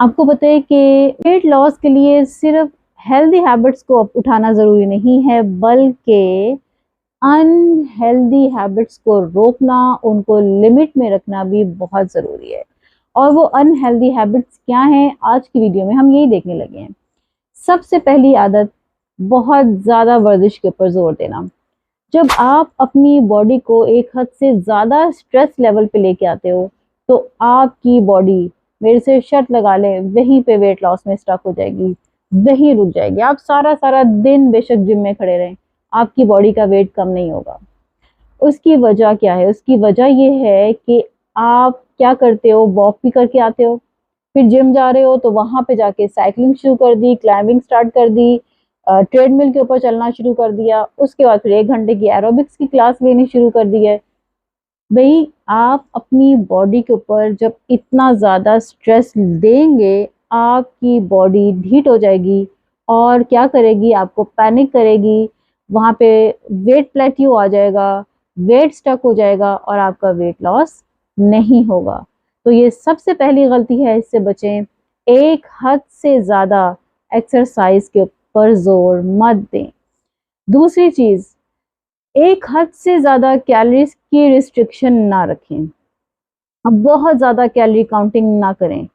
आपको पता है कि वेट लॉस के लिए सिर्फ हेल्दी हैबिट्स को उठाना ज़रूरी नहीं है, बल्कि अनहेल्दी हैबिट्स को रोकना, उनको लिमिट में रखना भी बहुत ज़रूरी है। और वो अनहेल्दी हैबिट्स क्या हैं, आज की वीडियो में हम यही देखने लगे हैं। सबसे पहली आदत, बहुत ज़्यादा वर्जिश के ऊपर जोर देना। जब आप अपनी बॉडी को एक हद से ज़्यादा स्ट्रेस लेवल पे लेके आते हो, तो आपकी बॉडी, मेरे से शर्त लगा लें, वहीं पे वेट लॉस में स्टक हो जाएगी, वहीं रुक जाएगी। आप सारा सारा दिन बेशक जिम में खड़े रहें, आपकी बॉडी का वेट कम नहीं होगा। उसकी वजह क्या है? उसकी वजह ये है कि आप क्या करते हो, वॉक भी करके आते हो, फिर जिम जा रहे हो तो वहां पे जाके साइकिलिंग शुरू कर दी, क्लाइंबिंग स्टार्ट कर दी, ट्रेडमिल के ऊपर चलना शुरू कर दिया, उसके बाद फिर 1 घंटे की एरोबिक्स की क्लास लेनी शुरू कर दी है। भाई, आप अपनी बॉडी के ऊपर जब इतना ज़्यादा स्ट्रेस देंगे, आपकी बॉडी ढीठ हो जाएगी और क्या करेगी, आपको पैनिक करेगी, वहाँ पे वेट प्लेट्यू आ जाएगा, वेट स्टक हो जाएगा और आपका वेट लॉस नहीं होगा। तो ये सबसे पहली गलती है, इससे बचें। एक हद से ज़्यादा एक्सरसाइज के ऊपर जोर मत दें। दूसरी चीज़, एक हद से ज़्यादा कैलोरीज की रिस्ट्रिक्शन ना रखें। अब बहुत ज़्यादा कैलोरी काउंटिंग ना करें।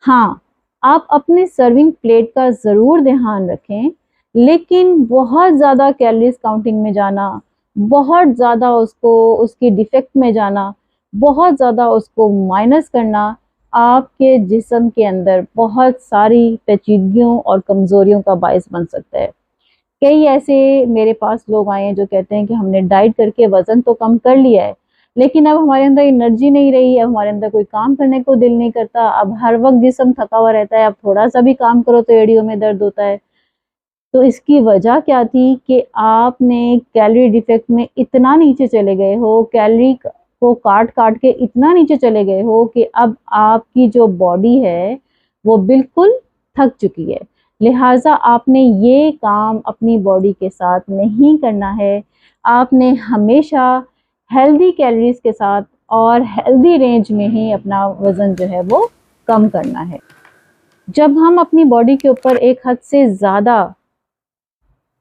हाँ, आप अपने सर्विंग प्लेट का ज़रूर ध्यान रखें, लेकिन बहुत ज़्यादा कैलोरीज काउंटिंग में जाना, बहुत ज़्यादा उसको उसकी डिफेक्ट में जाना, बहुत ज़्यादा उसको माइनस करना, आपके जिस्म के अंदर बहुत सारी पेचीदगियों और कमज़ोरियों का बायस बन सकता है। कई ऐसे मेरे पास लोग आए हैं जो कहते हैं कि हमने डाइट करके वज़न तो कम कर लिया है, लेकिन अब हमारे अंदर एनर्जी नहीं रही है, अब हमारे अंदर कोई काम करने को दिल नहीं करता, अब हर वक़्त जिस्म थका हुआ रहता है, अब थोड़ा-सा भी काम करो तो एड़ियों में दर्द होता है। तो इसकी वजह क्या थी कि आपने कैलोरी डिफेक्ट में इतना नीचे चले गए हो, कैलोरी को काट-काट के इतना नीचे चले गए हो कि अब आपकी जो बॉडी है, वो बिल्कुल थक चुकी है। लिहाज़ा आपने ये काम अपनी बॉडी के साथ नहीं करना है। आपने हमेशा हेल्दी कैलोरीज़ के साथ और हेल्दी रेंज में ही अपना वज़न जो है वो कम करना है। जब हम अपनी बॉडी के ऊपर एक हद से ज़्यादा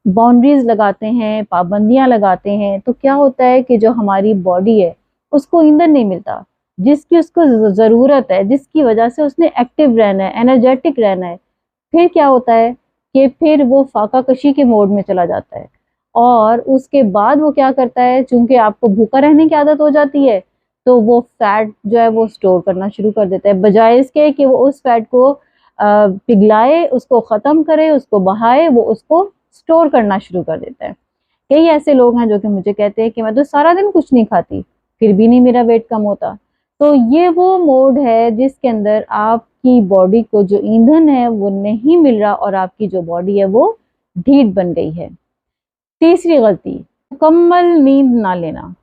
बाउंड्रीज लगाते हैं, पाबंदियां लगाते हैं, तो क्या होता है कि जो हमारी बॉडी है, उसको ईंधन नहीं मिलता जिसकी उसको ज़रूरत है, जिसकी वजह से उसने एक्टिव रहना है, एनर्जेटिक रहना है। फिर क्या होता है कि फिर वो फाका कशी के मोड में चला जाता है और उसके बाद वो क्या करता है, चूंकि आपको भूखा रहने की आदत हो जाती है, तो वो फैट जो है वो स्टोर करना शुरू कर देता है, बजाय इसके कि वो उस फैट को पिघलाए, उसको ख़त्म करे, उसको बहाए, वो उसको स्टोर करना शुरू कर देता है। कई ऐसे लोग हैं जो कि मुझे कहते हैं कि मैं तो सारा दिन कुछ नहीं खाती, फिर भी नहीं मेरा वेट कम होता। तो ये वो मोड है जिसके अंदर आपकी बॉडी को जो ईंधन है वो नहीं मिल रहा और आपकी जो बॉडी है वो ढीठ बन गई है। तीसरी गलती, मुकम्मल नींद ना लेना।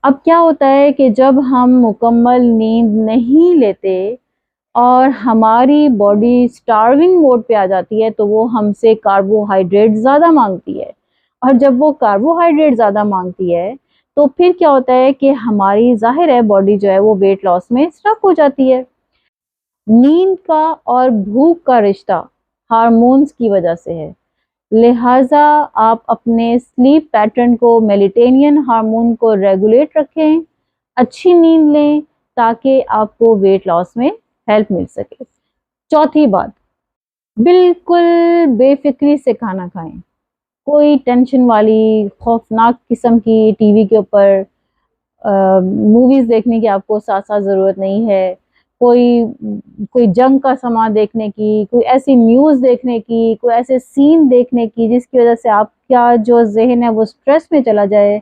अब क्या होता है कि जब हम मुकम्मल नींद नहीं लेते और हमारी बॉडी स्टार्विंग मोड पे आ जाती है, तो वो हमसे कार्बोहाइड्रेट ज़्यादा मांगती है और जब वो कार्बोहाइड्रेट ज़्यादा मांगती है, तो फिर क्या होता है कि हमारी, ज़ाहिर है, बॉडी जो है वो वेट लॉस में स्टक हो जाती है। नींद का और भूख का रिश्ता हार्मोन्स की वजह से है। लिहाजा आप अपने स्लीप पैटर्न को, मेलेटोनिन हार्मोन को रेगुलेट रखें, अच्छी नींद लें, ताकि आपको वेट लॉस में हेल्प मिल सके। चौथी बात, बिल्कुल बेफिक्री से खाना खाएं। कोई टेंशन वाली खौफनाक किस्म की टीवी के ऊपर मूवीज़ देखने की आपको साथ-साथ ज़रूरत नहीं है। कोई कोई जंग का सामान देखने की, कोई ऐसी न्यूज़ देखने की, कोई ऐसे सीन देखने की जिसकी वज़ह से आपका जो ज़हन है वो स्ट्रेस में चला जाए।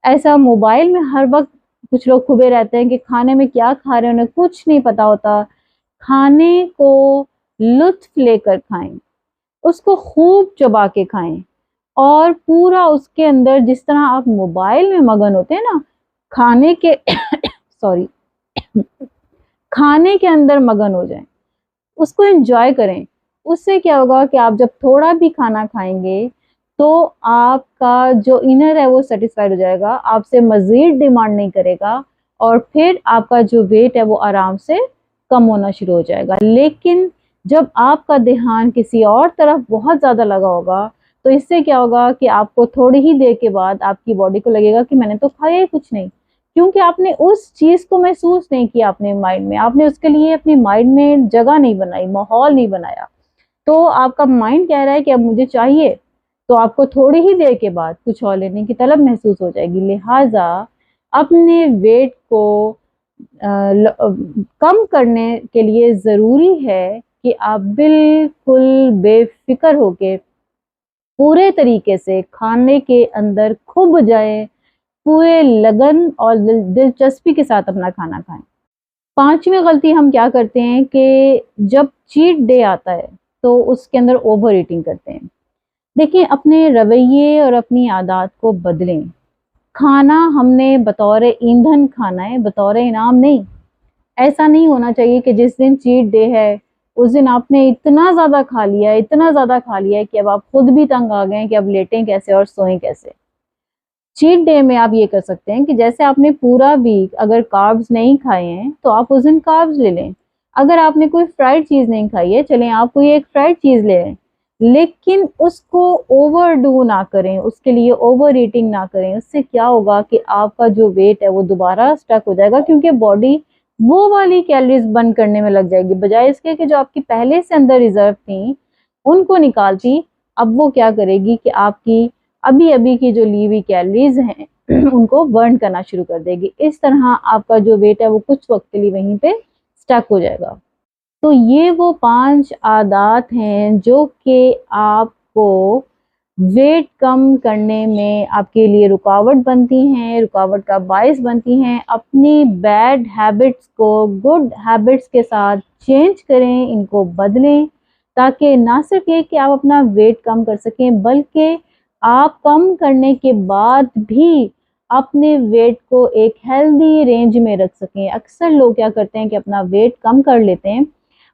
ऐसा मोबाइल में हर वक़्त कुछ लोग खुबे रहते हैं कि खाने में क्या खा रहे हैं उन्हें कुछ नहीं पता होता। खाने को लुत्फ़ लेकर खाएँ, उसको खूब चबा के खाएँ और पूरा उसके अंदर, जिस तरह आप मोबाइल में मगन होते हैं ना, खाने के सॉरी खाने के अंदर मगन हो जाएँ, उसको एन्जॉय करें। उससे क्या होगा कि आप जब थोड़ा भी खाना खाएँगे, तो आपका जो इनर है वो सैटिस्फाइड हो जाएगा, आपसे मज़ीद डिमांड नहीं करेगा और फिर आपका जो वेट है वो आराम से कम होना शुरू हो जाएगा। लेकिन जब आपका ध्यान किसी और तरफ बहुत ज़्यादा लगा होगा तो इससे क्या होगा कि आपको थोड़ी ही देर के बाद आपकी बॉडी को लगेगा कि मैंने तो खाया ही कुछ नहीं, क्योंकि आपने उस चीज़ को महसूस नहीं किया अपने माइंड में, आपने उसके लिए अपने माइंड में जगह नहीं बनाई, माहौल नहीं बनाया। तो आपका माइंड कह रहा है कि अब मुझे चाहिए, तो आपको थोड़ी ही देर के बाद कुछ और लेने की तलब महसूस हो जाएगी। लिहाजा अपने वेट को कम करने के लिए ज़रूरी है कि आप बिल्कुल बेफिक्र होके पूरे तरीके से खाने के अंदर खुब जाए, पूरे लगन और दिलचस्पी के साथ अपना खाना खाएं। पांचवी गलती हम क्या करते हैं कि जब चीट डे आता है तो उसके अंदर ओवर ईटिंग करते हैं। देखिए, अपने रवैये और अपनी आदत को बदलें। खाना हमने बतौर ईंधन खाना है, बतौर इनाम नहीं। ऐसा नहीं होना चाहिए कि जिस दिन चीट डे है उस दिन आपने इतना ज़्यादा खा लिया है, इतना ज़्यादा खा लिया है कि अब आप खुद भी तंग आ गए हैं कि अब लेटें कैसे और सोएं कैसे। चीट डे में आप ये कर सकते हैं कि जैसे आपने पूरा वीक अगर कार्ब्स नहीं खाए हैं तो आप उस दिन कार्ब्स ले लें। अगर आपने कोई फ्राइड चीज़ नहीं खाई है, चलें आप कोई एक फ्राइड चीज़ ले लें, लेकिन उसको ओवरडू ना करें, उसके लिए ओवर ईटिंग ना करें। उससे क्या होगा कि आपका जो वेट है वो दोबारा स्टक हो जाएगा, क्योंकि बॉडी वो वाली कैलोरीज बर्न करने में लग जाएगी, बजाय इसके कि जो आपकी पहले से अंदर रिजर्व थी उनको निकालती। अब वो क्या करेगी कि आपकी अभी अभी की जो ली हुई कैलोरीज हैं उनको बर्न करना शुरू कर देगी। इस तरह आपका जो वेट है वो कुछ वक्त के लिए वहीं पे स्टक हो जाएगा। तो ये वो 5 आदत हैं जो कि आपको वेट कम करने में आपके लिए रुकावट बनती हैं, रुकावट का बायस बनती हैं। अपनी बैड हैबिट्स को गुड हैबिट्स के साथ चेंज करें, इनको बदलें, ताकि ना सिर्फ ये कि आप अपना वेट कम कर सकें, बल्कि आप कम करने के बाद भी अपने वेट को एक हेल्दी रेंज में रख सकें। अक्सर लोग क्या करते हैं कि अपना वेट कम कर लेते हैं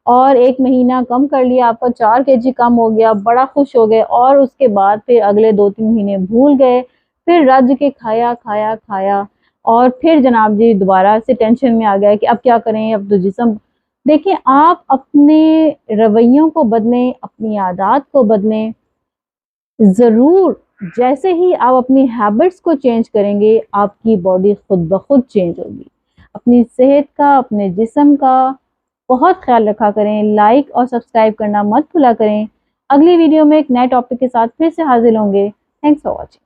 और 1 महीना कम कर लिया, आपका 4 केजी कम हो गया, बड़ा खुश हो गए, और उसके बाद फिर अगले 2-3 महीने भूल गए, फिर रज के खाया खाया खाया, और फिर जनाब जी दोबारा से टेंशन में आ गया कि अब क्या करें, अब तो जिस्म। देखिए, आप अपने रवैयों को बदलें, अपनी आदत को बदलें। ज़रूर जैसे ही आप अपनी हैबिट्स को चेंज करेंगे आपकी बॉडी खुद ब खुद चेंज होगी। अपनी सेहत का, अपने जिस्म का बहुत ख्याल रखा करें। लाइक और सब्सक्राइब करना मत भूला करें। अगली वीडियो में एक नए टॉपिक के साथ फिर से हाजिर होंगे। Thanks for watching.